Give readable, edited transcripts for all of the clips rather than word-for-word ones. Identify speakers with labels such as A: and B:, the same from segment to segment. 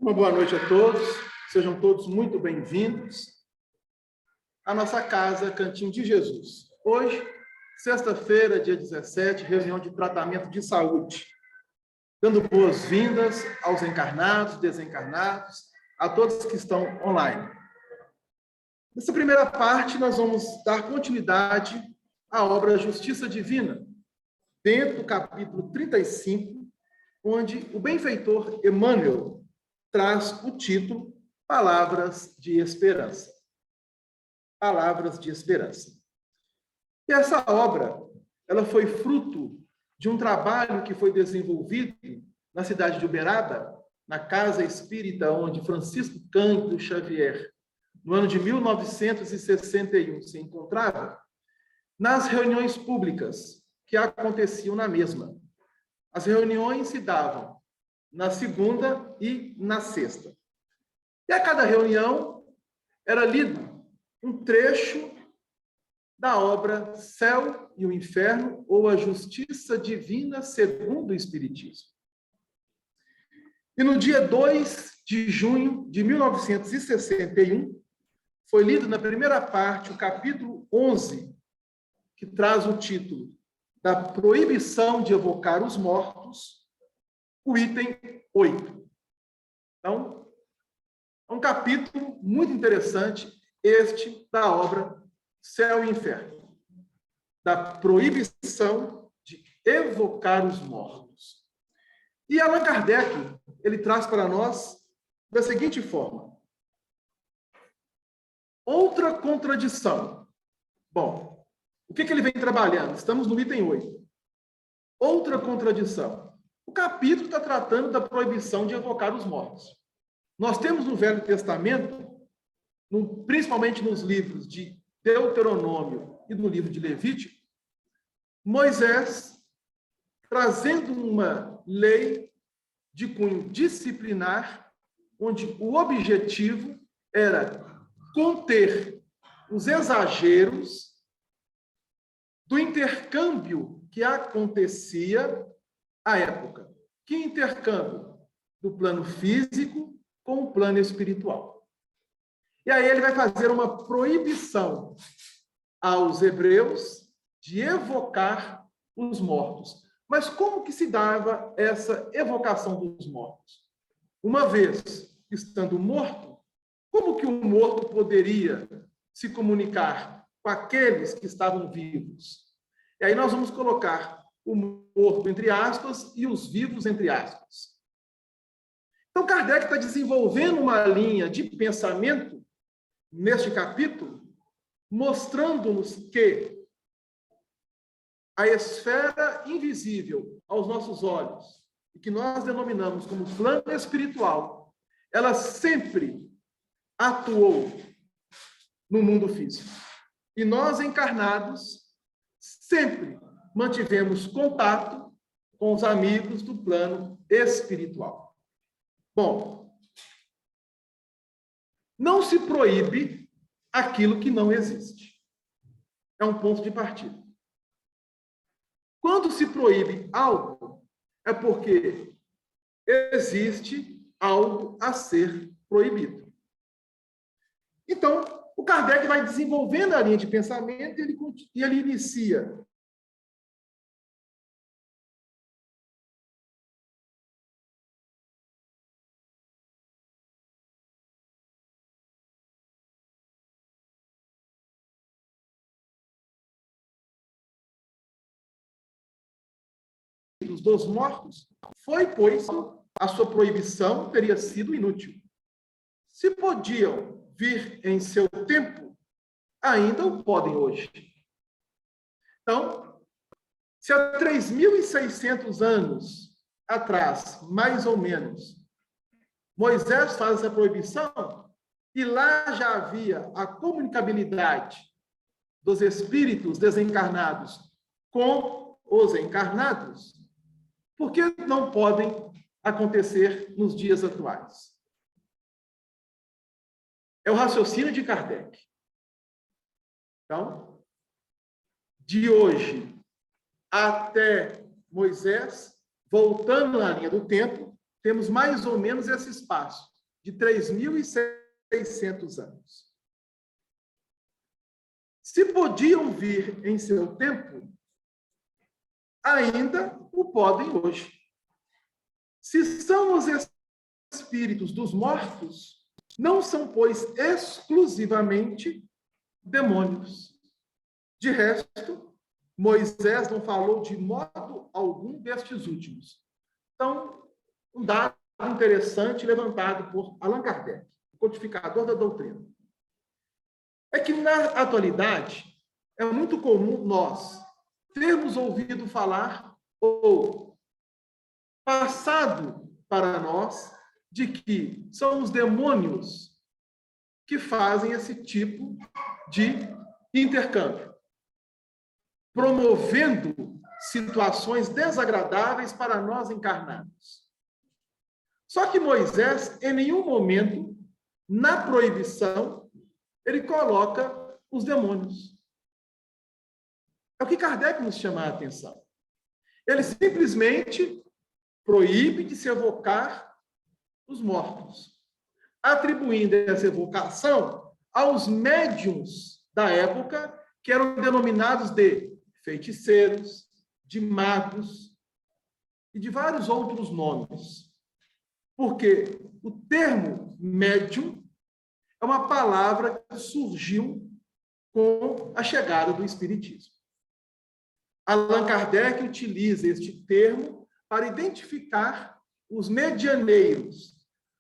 A: Uma boa noite a todos, sejam todos muito bem-vindos à nossa casa Cantinho de Jesus. Hoje, sexta-feira, dia 17, reunião de tratamento de saúde, dando boas-vindas aos encarnados, desencarnados, a todos que estão online. Nessa primeira parte, nós vamos dar continuidade à obra Justiça Divina, dentro do capítulo 35, onde o benfeitor Emmanuel traz o título Palavras de Esperança. Palavras de Esperança. E essa obra, ela foi fruto de um trabalho que foi desenvolvido na cidade de Uberaba, na Casa Espírita, onde Francisco Cândido Xavier, no ano de 1961, se encontrava, nas reuniões públicas que aconteciam na mesma. As reuniões se davam na segunda e na sexta. E a cada reunião era lido um trecho da obra Céu e o Inferno, ou a Justiça Divina segundo o Espiritismo. E no dia 2 de junho de 1961, foi lido na primeira parte o capítulo 11, que traz o título da proibição de evocar os mortos, o item 8. Então, é um capítulo muito interessante, este da obra Céu e Inferno, da proibição de evocar os mortos. E Allan Kardec, ele traz para nós da seguinte forma: outra contradição. Bom, o que ele vem trabalhando? Estamos no item 8. Outra contradição. O capítulo está tratando da proibição de evocar os mortos. Nós temos no Velho Testamento, principalmente nos livros de Deuteronômio e no livro de Levítico, Moisés trazendo uma lei de cunho disciplinar, onde o objetivo era conter os exageros do intercâmbio que acontecia à época. Que intercâmbio? Do plano físico com o plano espiritual. E aí ele vai fazer uma proibição aos hebreus de evocar os mortos. Mas como que se dava essa evocação dos mortos? Uma vez estando morto, como que o morto poderia se comunicar com aqueles que estavam vivos? E aí nós vamos colocar o morto entre aspas e os vivos entre aspas. Então, Kardec está desenvolvendo uma linha de pensamento neste capítulo, mostrando-nos que a esfera invisível aos nossos olhos, e que nós denominamos como plano espiritual, ela sempre atuou no mundo físico. E nós, encarnados, sempre mantivemos contato com os amigos do plano espiritual. Bom, não se proíbe aquilo que não existe. É um ponto de partida. Quando se proíbe algo, é porque existe algo a ser proibido. Então, o Kardec vai desenvolvendo a linha de pensamento e ele inicia dos mortos, foi, pois, a sua proibição teria sido inútil. Se podiam vir em seu tempo, ainda o podem hoje. Então, se há 3.600 anos atrás, mais ou menos, Moisés faz essa proibição, e lá já havia a comunicabilidade dos espíritos desencarnados com os encarnados, por que não podem acontecer nos dias atuais? É o raciocínio de Kardec. Então, de hoje até Moisés, voltando na linha do tempo, temos mais ou menos esse espaço. de 3.600 anos. Se podiam vir em seu tempo, ainda o podem hoje. Se são os espíritos dos mortos, não são, pois, exclusivamente demônios. De resto, Moisés não falou de modo algum destes últimos. Então, um dado interessante levantado por Allan Kardec, codificador da doutrina, é que, na atualidade, é muito comum nós termos ouvido falar ou passado para nós de que são os demônios que fazem esse tipo de intercâmbio, promovendo situações desagradáveis para nós encarnados. Só que Moisés, em nenhum momento, na proibição, ele coloca os demônios. É o que Kardec nos chama a atenção. Ele simplesmente proíbe de se evocar os mortos, atribuindo essa evocação aos médiuns da época, que eram denominados de feiticeiros, de magos e de vários outros nomes. Porque o termo médium é uma palavra que surgiu com a chegada do Espiritismo. Allan Kardec utiliza este termo para identificar os medianeiros,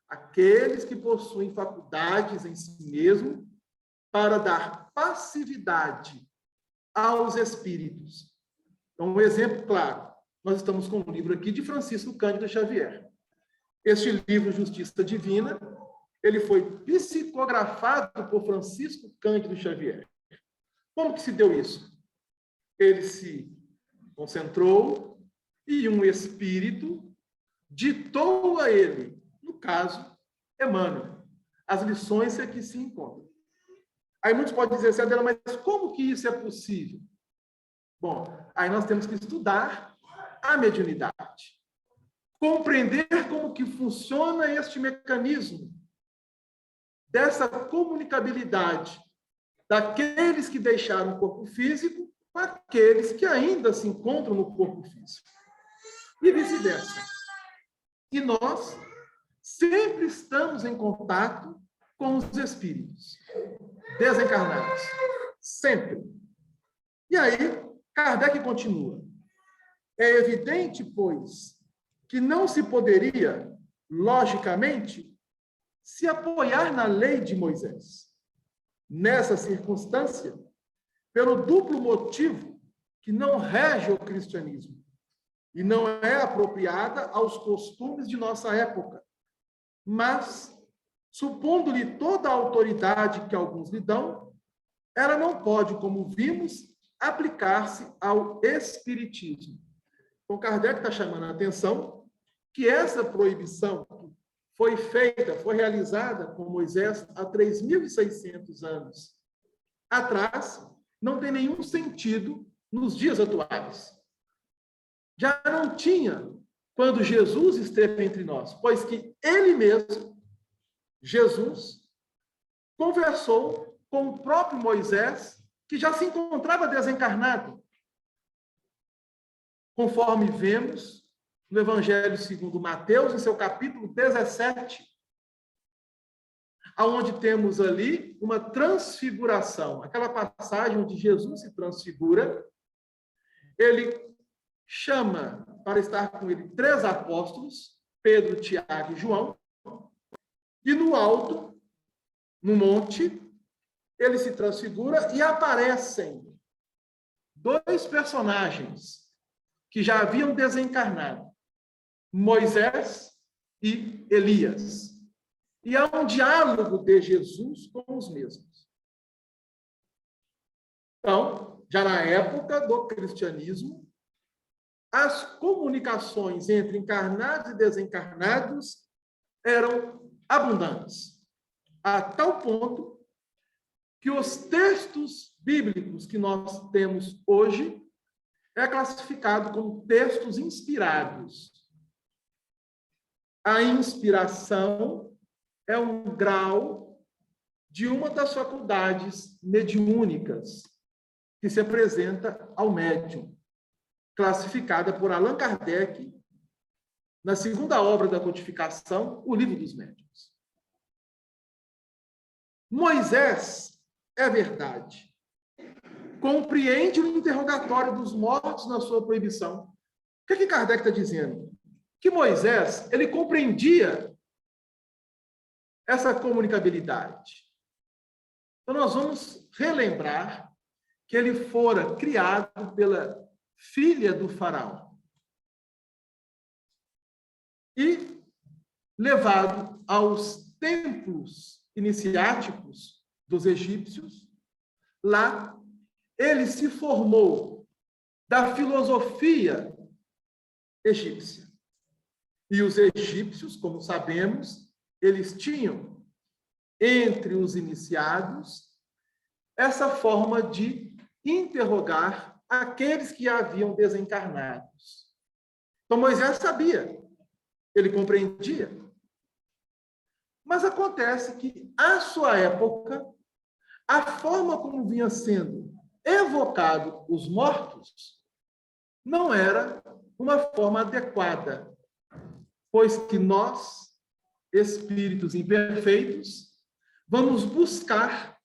A: aqueles que possuem faculdades em si mesmo para dar passividade aos espíritos. Então, um exemplo claro, nós estamos com um livro aqui de Francisco Cândido Xavier. Este livro, Justiça Divina, ele foi psicografado por Francisco Cândido Xavier. Como que se deu isso? Ele se concentrou e um espírito ditou a ele, no caso, Emmanuel, as lições que aqui se encontram. Aí muitos podem dizer assim, Adela, mas como que isso é possível? Bom, aí nós temos que estudar a mediunidade, compreender como que funciona este mecanismo dessa comunicabilidade daqueles que deixaram o corpo físico com aqueles que ainda se encontram no corpo físico. E vice-versa. E nós sempre estamos em contato com os espíritos desencarnados. Sempre. E aí, Kardec continua. É evidente, pois, que não se poderia, logicamente, se apoiar na lei de Moisés. Nessa circunstância, pelo duplo motivo que não rege o cristianismo e não é apropriada aos costumes de nossa época, mas, supondo-lhe toda a autoridade que alguns lhe dão, ela não pode, como vimos, aplicar-se ao espiritismo. Então, Kardec está chamando a atenção que essa proibição foi feita, foi realizada com Moisés há 3.600 anos atrás, não tem nenhum sentido nos dias atuais. Já não tinha quando Jesus esteve entre nós, pois que ele mesmo, Jesus, conversou com o próprio Moisés, que já se encontrava desencarnado. Conforme vemos no Evangelho segundo Mateus, em seu capítulo 17, aonde temos ali uma transfiguração, aquela passagem onde Jesus se transfigura, ele chama para estar com ele 3 apóstolos, Pedro, Tiago e João, e no alto, no monte, ele se transfigura e aparecem 2 personagens que já haviam desencarnado, Moisés e Elias. E há um diálogo de Jesus com os mesmos. Então, já na época do cristianismo, as comunicações entre encarnados e desencarnados eram abundantes, a tal ponto que os textos bíblicos que nós temos hoje é classificado como textos inspirados. A inspiração é um grau de uma das faculdades mediúnicas que se apresenta ao médium, classificada por Allan Kardec na segunda obra da codificação, o Livro dos Médiuns. Moisés, é verdade, compreende o interrogatório dos mortos na sua proibição. O que Kardec está dizendo? Que Moisés, ele compreendia essa comunicabilidade. Então, nós vamos relembrar que ele fora criado pela filha do faraó e levado aos templos iniciáticos dos egípcios. Lá, ele se formou da filosofia egípcia. E os egípcios, como sabemos, eles tinham, entre os iniciados, essa forma de interrogar aqueles que haviam desencarnados. Então, Moisés sabia, ele compreendia. Mas acontece que, à sua época, a forma como vinha sendo evocado os mortos não era uma forma adequada, pois que nós, espíritos imperfeitos, vamos buscar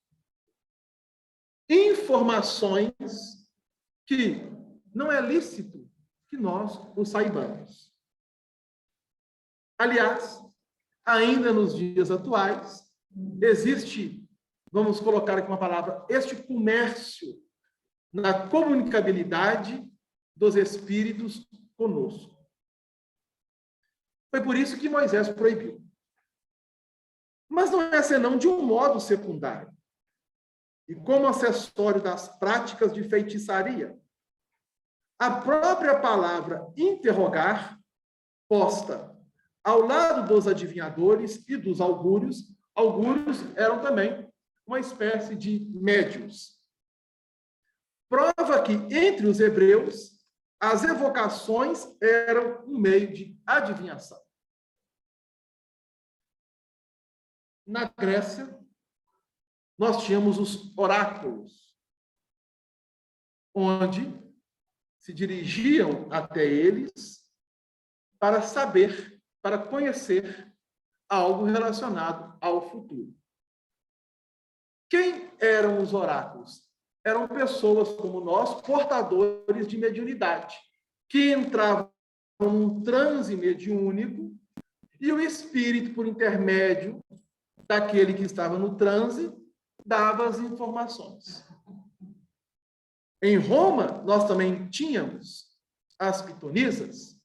A: informações que não é lícito que nós o saibamos. Aliás, ainda nos dias atuais, existe, vamos colocar aqui uma palavra, este comércio na comunicabilidade dos espíritos conosco. Foi por isso que Moisés proibiu. Mas não é senão de um modo secundário. E como acessório das práticas de feitiçaria. A própria palavra interrogar, posta ao lado dos adivinhadores e dos augúrios eram também uma espécie de médiuns. Prova que, entre os hebreus, as evocações eram um meio de adivinhação. Na Grécia, nós tínhamos os oráculos, onde se dirigiam até eles para saber, para conhecer algo relacionado ao futuro. Quem eram os oráculos? Eram pessoas como nós, portadores de mediunidade, que entravam num transe mediúnico e o espírito, por intermédio daquele que estava no transe, dava as informações. Em Roma, nós também tínhamos as pitonisas,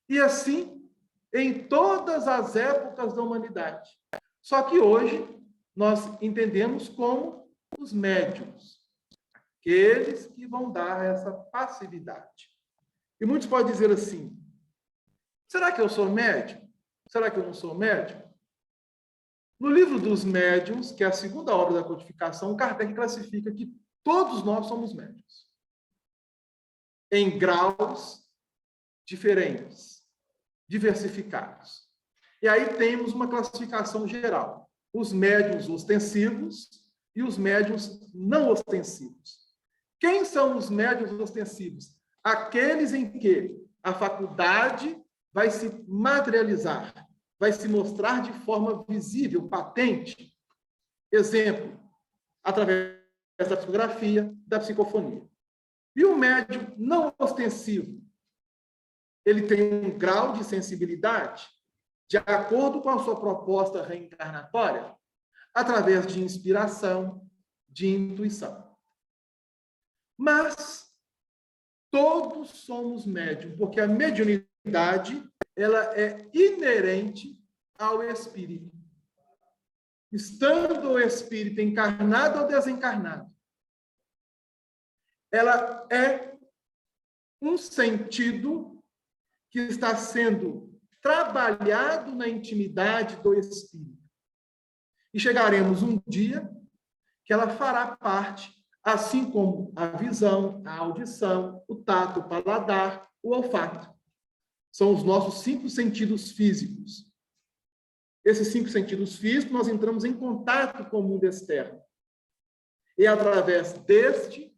A: e assim, em todas as épocas da humanidade. Só que hoje, nós entendemos como os médiuns, aqueles que vão dar essa passividade. E muitos podem dizer assim, será que eu sou médium? Será que eu não sou médium? No livro dos médiuns, que é a segunda obra da codificação, Kardec classifica que todos nós somos médiuns, em graus diferentes, diversificados. E aí temos uma classificação geral, os médiuns ostensivos e os médiuns não ostensivos. Quem são os médiuns ostensivos? Aqueles em que a faculdade vai se materializar, vai se mostrar de forma visível, patente. Exemplo, através da psicografia, da psicofonia. E o médium não ostensivo, ele tem um grau de sensibilidade de acordo com a sua proposta reencarnatória, através de inspiração, de intuição. Mas todos somos médium, porque a mediunidade ela é inerente ao espírito. Estando o espírito encarnado ou desencarnado, ela é um sentido que está sendo trabalhado na intimidade do espírito. E chegaremos um dia que ela fará parte, assim como a visão, a audição, o tato, o paladar, o olfato. São os nossos 5 sentidos físicos. esses 5 sentidos físicos, nós entramos em contato com o mundo externo. E através deste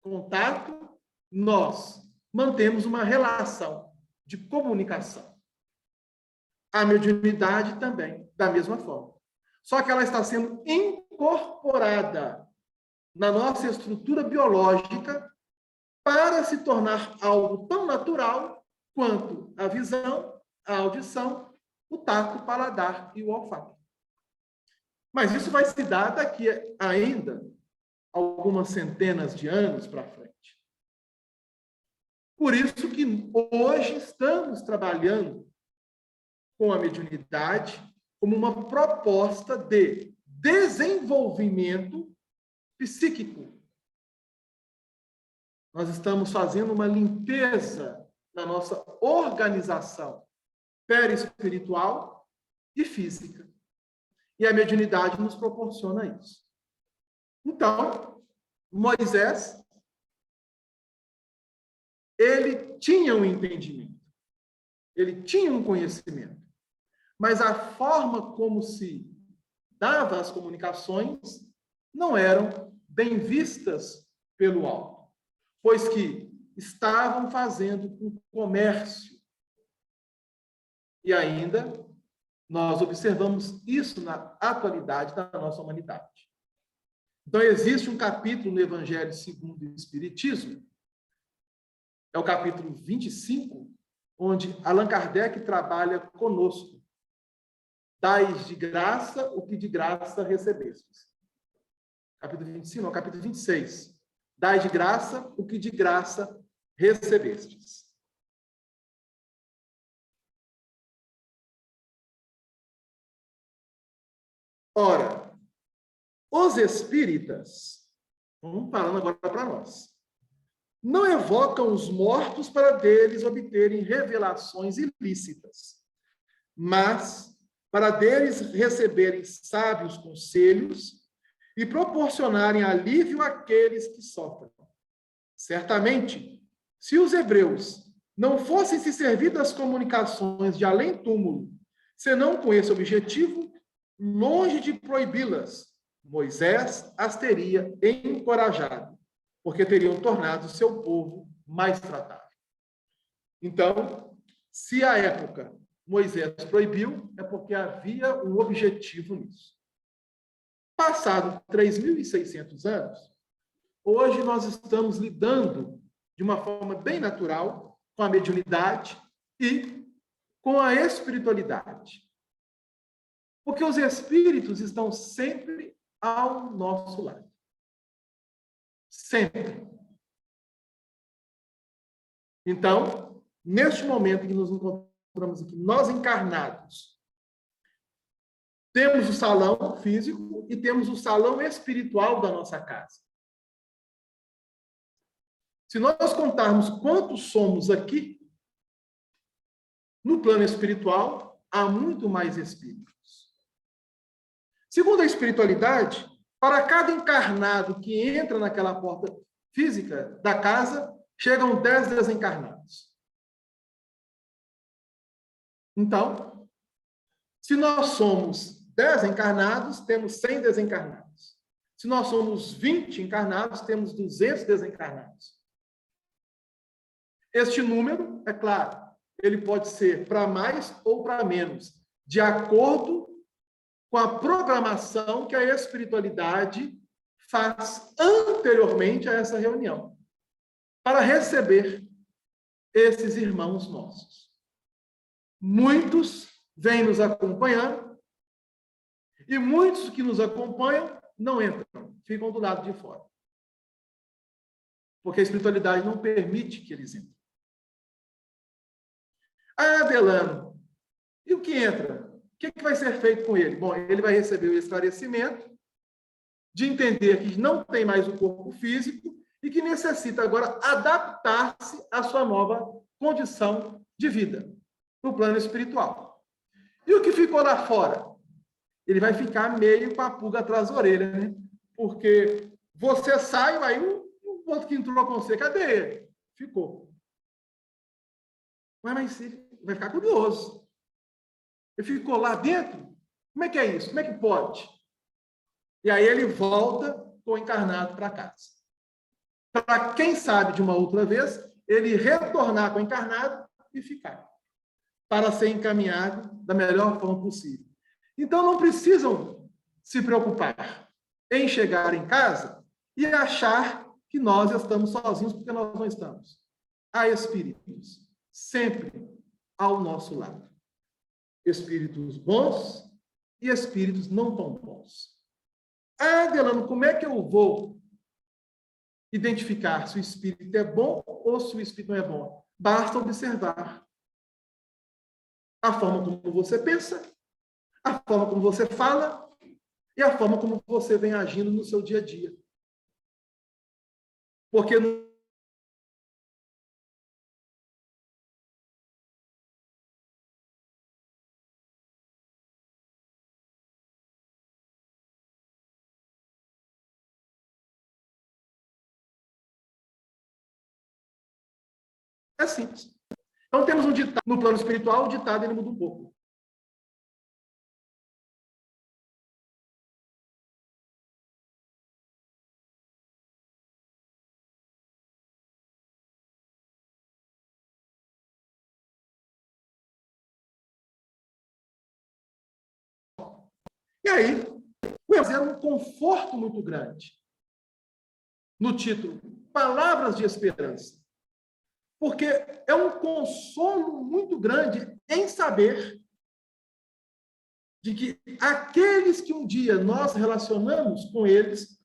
A: contato, nós mantemos uma relação de comunicação. A mediunidade também, da mesma forma. Só que ela está sendo incorporada na nossa estrutura biológica para se tornar algo tão natural quanto a visão, a audição, o tato, o paladar e o olfato. Mas isso vai se dar daqui ainda algumas centenas de anos para frente. Por isso que hoje estamos trabalhando com a mediunidade como uma proposta de desenvolvimento psíquico. Nós estamos fazendo uma limpeza na nossa organização perispiritual e física. E a mediunidade nos proporciona isso. Então, Moisés, ele tinha um entendimento, ele tinha um conhecimento, mas a forma como se dava as comunicações não eram bem vistas pelo alto, pois que estavam fazendo um comércio. E ainda nós observamos isso na atualidade da nossa humanidade. Então, existe um capítulo no Evangelho segundo o Espiritismo, é o capítulo 25, onde Allan Kardec trabalha conosco. Dais de graça o que de graça recebestes. Capítulo 25, não, capítulo 26. Dai de graça o que de graça recebestes. Ora, os espíritas, vamos falando agora para nós, não evocam os mortos para deles obterem revelações ilícitas, mas para deles receberem sábios conselhos e proporcionarem alívio àqueles que sofrem. Certamente, se os hebreus não fossem se servir das comunicações de além-túmulo, senão com esse objetivo, longe de proibi-las, Moisés as teria encorajado, porque teriam tornado seu povo mais tratável. Então, se à época Moisés proibiu, é porque havia um objetivo nisso. Passado 3.600 anos, hoje nós estamos lidando de uma forma bem natural com a mediunidade e com a espiritualidade. Porque os espíritos estão sempre ao nosso lado. Sempre. Então, neste momento que nos encontramos aqui, nós encarnados, temos o salão físico e temos o salão espiritual da nossa casa. Se nós contarmos quantos somos aqui, no plano espiritual, há muito mais espíritos. Segundo a espiritualidade, para cada encarnado que entra naquela porta física da casa, chegam 10 desencarnados. Então, se nós somos 10 encarnados, temos 100 desencarnados. Se nós somos 20 encarnados, temos 200 desencarnados. Este número, é claro, ele pode ser para mais ou para menos, de acordo com a programação que a espiritualidade faz anteriormente a essa reunião, para receber esses irmãos nossos. Muitos vêm nos acompanhando e muitos que nos acompanham não entram, ficam do lado de fora. Porque a espiritualidade não permite que eles entrem. Ah, Delano, e o que entra? O que vai ser feito com ele? Bom, ele vai receber o esclarecimento de entender que não tem mais o corpo físico e que necessita agora adaptar-se à sua nova condição de vida, no plano espiritual. E o que ficou lá fora? Ele vai ficar meio com a pulga atrás da orelha, né? Porque você sai, aí o outro que entrou com você, cadê ele? Ficou. Mas ele vai ficar curioso. Ele ficou lá dentro, Como é que é isso? Como é que pode? E aí ele volta com o encarnado para casa. Para quem sabe de uma outra vez, ele retornar com o encarnado e ficar, para ser encaminhado da melhor forma possível. Então, não precisam se preocupar em chegar em casa e achar que nós estamos sozinhos, porque nós não estamos. Há espíritos sempre ao nosso lado. Espíritos bons e espíritos não tão bons. Ah, Delano, como é que eu vou identificar se o espírito é bom ou se o espírito não é bom? Basta observar a forma como você pensa, a forma como você fala e a forma como você vem agindo no seu dia a dia. Porque é simples. Então, temos um ditado no plano espiritual, o ditado ele muda um pouco. E aí, o fazer um conforto muito grande no título Palavras de Esperança. Porque é um consolo muito grande em saber de que aqueles que um dia nós relacionamos com eles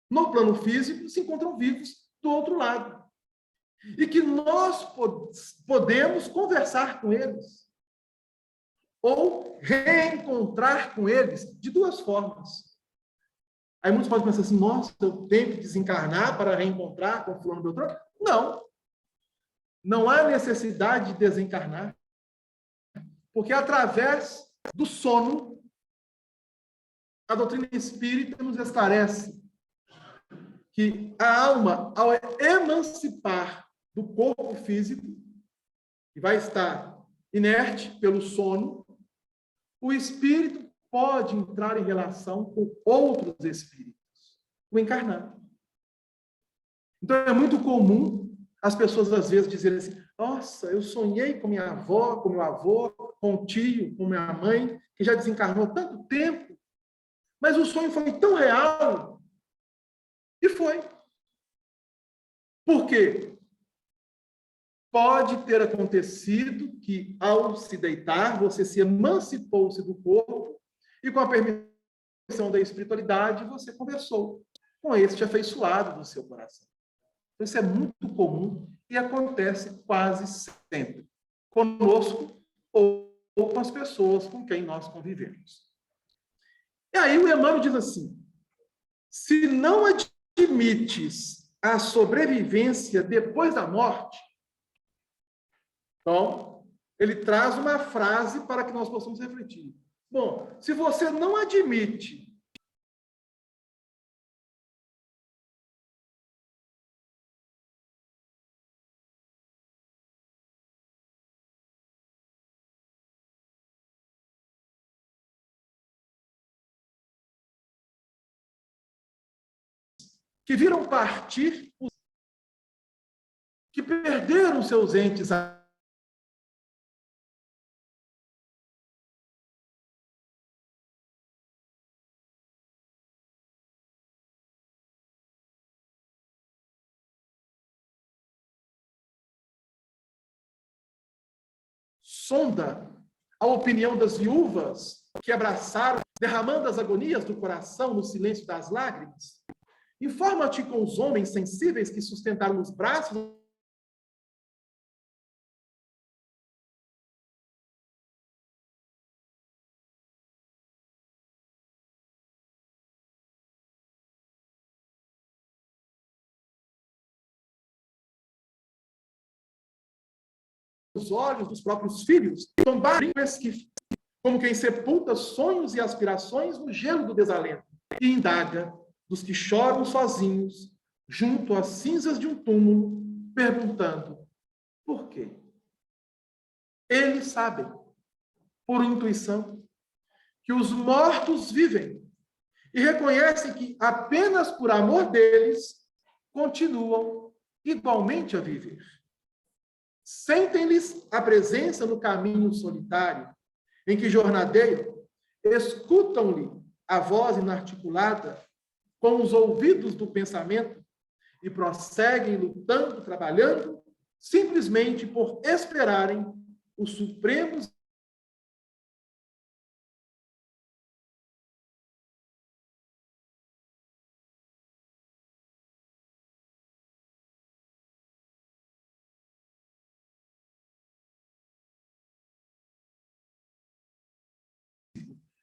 A: no plano físico se encontram vivos do outro lado. E que nós podemos conversar com eles ou reencontrar com eles de duas formas. Aí muitos podem pensar assim, nossa, eu tenho que desencarnar para reencontrar com o fulano Beltrano? Não. Não há necessidade de desencarnar, porque através do sono, a doutrina espírita nos esclarece que a alma, ao emancipar do corpo físico, que vai estar inerte pelo sono, o espírito pode entrar em relação com outros espíritos, o encarnado. Então, é muito comum as pessoas, às vezes, dizerem assim, nossa, eu sonhei com minha avó, com meu avô, com o tio, com minha mãe, que já desencarnou há tanto tempo, mas o sonho foi tão real. E foi. Por quê? Pode ter acontecido que, ao se deitar, você se emancipou-se do corpo e, com a permissão da espiritualidade, você conversou com este afeiçoado do seu coração. Isso é muito comum e acontece quase sempre conosco ou com as pessoas com quem nós convivemos. E aí o Emmanuel diz assim, se não admites a sobrevivência depois da morte, então, ele traz uma frase para que nós possamos refletir. Bom, se você não admite que viram partir, que perderam seus entes sonda a opinião das viúvas que abraçaram, derramando as agonias do coração no silêncio das lágrimas. Informa-te com os homens sensíveis que sustentaram os braços os olhos dos próprios filhos, tombaram como quem sepulta sonhos e aspirações no gelo do desalento, e indaga dos que choram sozinhos, junto às cinzas de um túmulo, perguntando, por quê? Eles sabem, por intuição, que os mortos vivem e reconhecem que apenas por amor deles continuam igualmente a viver. Sentem-lhes a presença no caminho solitário, em que jornadeiam, escutam-lhe a voz inarticulada com os ouvidos do pensamento e prosseguem lutando, trabalhando, simplesmente por esperarem os supremos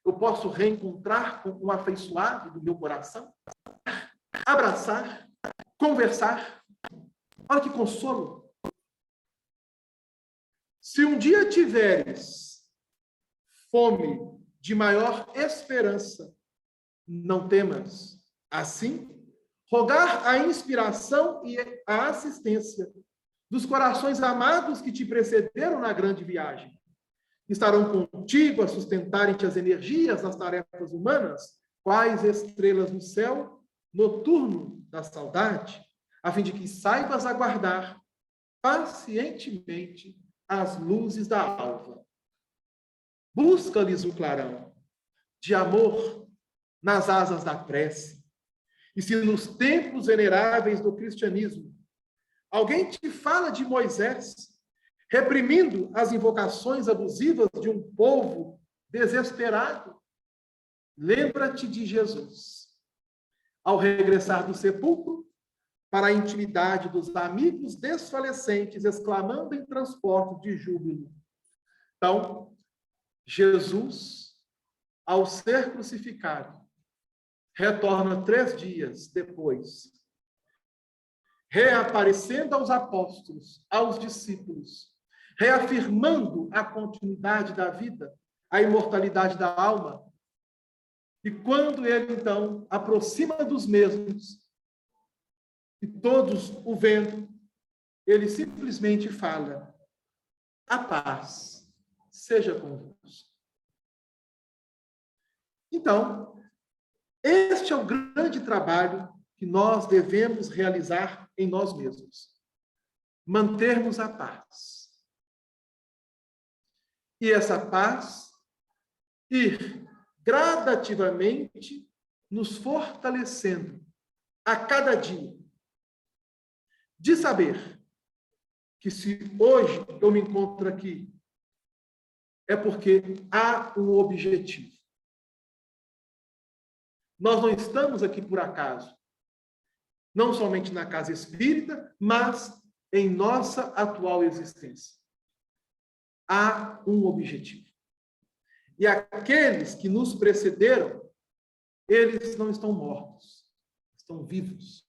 A: eu posso reencontrar com o afeiçoado do meu coração, abraçar, conversar. Olha que consolo. Se um dia tiveres fome de maior esperança, não temas. Assim, rogar a inspiração e a assistência dos corações amados que te precederam na grande viagem. Estarão contigo a sustentarem-te as energias nas tarefas humanas, quais estrelas no céu noturno da saudade, a fim de que saibas aguardar pacientemente as luzes da alva. Busca-lhes o clarão de amor nas asas da prece. E se nos tempos veneráveis do cristianismo alguém te fala de Moisés, reprimindo as invocações abusivas de um povo desesperado, lembra-te de Jesus. Ao regressar do sepulcro, para a intimidade dos amigos desfalecentes, exclamando em transporte de júbilo. Então, Jesus, ao ser crucificado, retorna 3 dias depois, reaparecendo aos apóstolos, aos discípulos, reafirmando a continuidade da vida, a imortalidade da alma. E quando ele, então, aproxima dos mesmos, e todos o vendo, ele simplesmente fala: a paz seja convosco. Então, este é o grande trabalho que nós devemos realizar em nós mesmos. Mantermos a paz. E essa paz ir gradativamente nos fortalecendo a cada dia. De saber que se hoje eu me encontro aqui, é porque há um objetivo. Nós não estamos aqui por acaso. Não somente na casa espírita, mas em nossa atual existência. Há um objetivo. E aqueles que nos precederam, eles não estão mortos, estão vivos.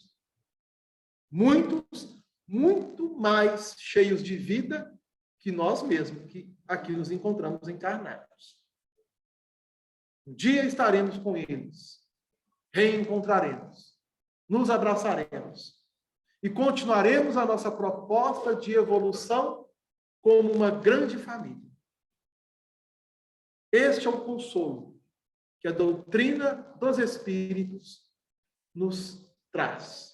A: Muitos, muito mais cheios de vida que nós mesmos, que aqui nos encontramos encarnados. Um dia estaremos com eles, reencontraremos, nos abraçaremos e continuaremos a nossa proposta de evolução como uma grande família. Este é o consolo que a doutrina dos Espíritos nos traz.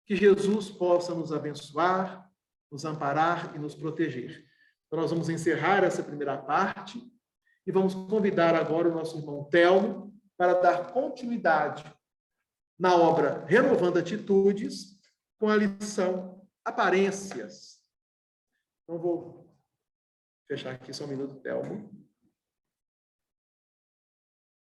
A: Que Jesus possa nos abençoar, nos amparar e nos proteger. Então, nós vamos encerrar essa primeira parte e vamos convidar agora o nosso irmão Telmo para dar continuidade na obra Renovando Atitudes com a lição Aparências. Então, vou fechar aqui só um minuto, Telmo.